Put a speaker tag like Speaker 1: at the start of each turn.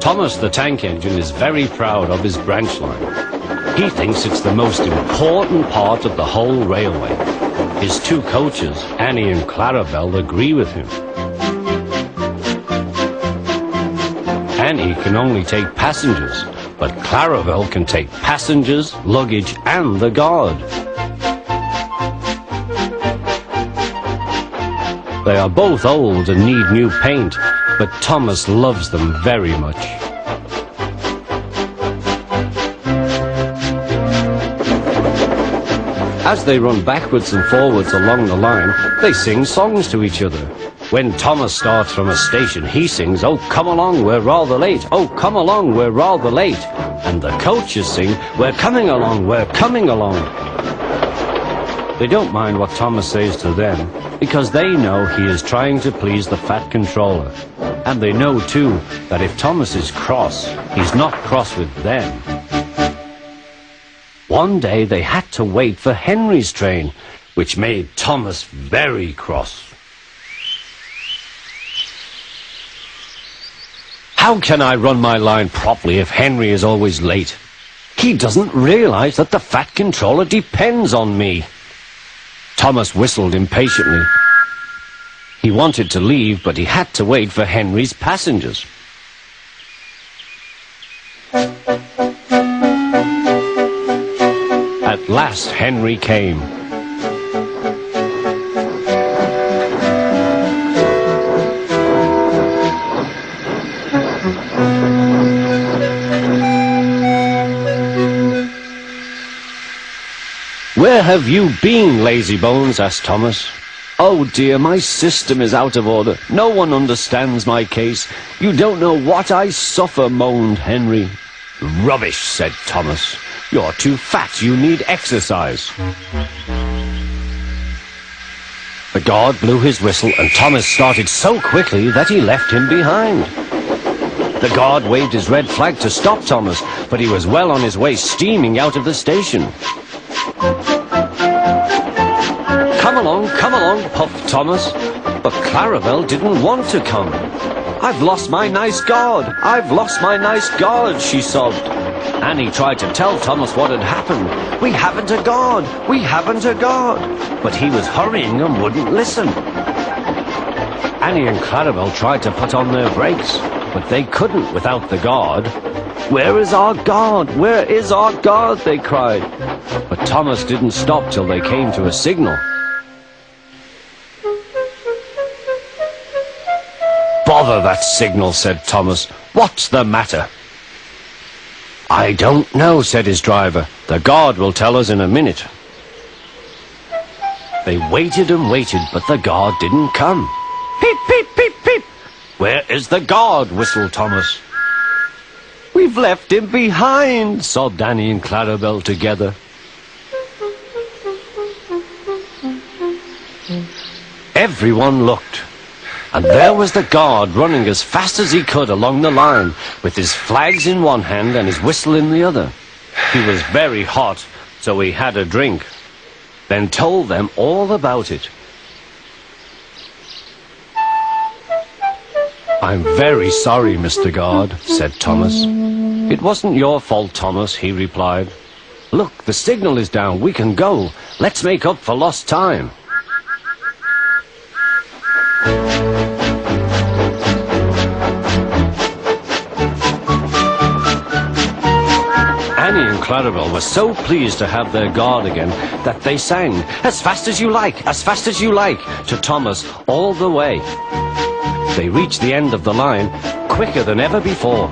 Speaker 1: Thomas the Tank Engine is very proud of his branch line. He thinks it's the most important part of the whole railway. His two coaches, Annie and Clarabelle, agree with him. Annie can only take passengers, but Clarabelle can take passengers, luggage, and the guard. They are both old and need new paint, but Thomas loves them very much. As they run backwards and forwards along the line, they sing songs to each other. When Thomas starts from a station, he sings, "Oh, come along, we're rather late. Oh, come along, we're rather late." And the coaches sing, "We're coming along, we're coming along." They don't mind what Thomas says to them, because they know he is trying to please the Fat Controller. And they know, too, that if Thomas is cross, he's not cross with them. One day they had to wait for Henry's train, which made Thomas very cross. How can I run my line properly if Henry is always late? He doesn't realize that the Fat Controller depends on me. Thomas whistled impatiently. He wanted to leave, but he had to wait for Henry's passengers. At last Henry came. "Where have you been, lazybones?" asked Thomas. "Oh dear, my system is out of order. No one understands my case. You don't know what I suffer," moaned Henry. "Rubbish," said Thomas. "You're too fat. You need exercise." The guard blew his whistle, and Thomas started so quickly that he left him behind. The guard waved his red flag to stop Thomas, but he was well on his way, steaming out of the station. Come along, puffed Thomas. But Clarabelle didn't want to come. "I've lost my nice guard. I've lost my nice guard," she sobbed. Annie tried to tell Thomas what had happened. "We haven't a guard. We haven't a guard." But he was hurrying and wouldn't listen. Annie and Clarabelle tried to put on their brakes, but they couldn't without the guard. "Where is our guard? Where is our guard?" they cried. But Thomas didn't stop till they came to a signal. "Bother that signal," said Thomas. "What's the matter?" "I don't know," said his driver. "The guard will tell us in a minute." They waited and waited, but the guard didn't come. "Peep, peep, peep, peep." "Where is the guard?" whistled Thomas. "We've left him behind," sobbed Annie and Clarabelle together. Everyone looked, and there was the guard running as fast as he could along the line, with his flags in one hand and his whistle in the other. He was very hot, so he had a drink, then told them all about it. "I'm very sorry, Mr. Guard," said Thomas. "It wasn't your fault, Thomas," he replied. "Look, the signal is down. We can go. Let's make up for lost time." Annie and Clarabelle were so pleased to have their guard again that they sang, "As fast as you like, as fast as you like," to Thomas all the way. They reached the end of the line quicker than ever before.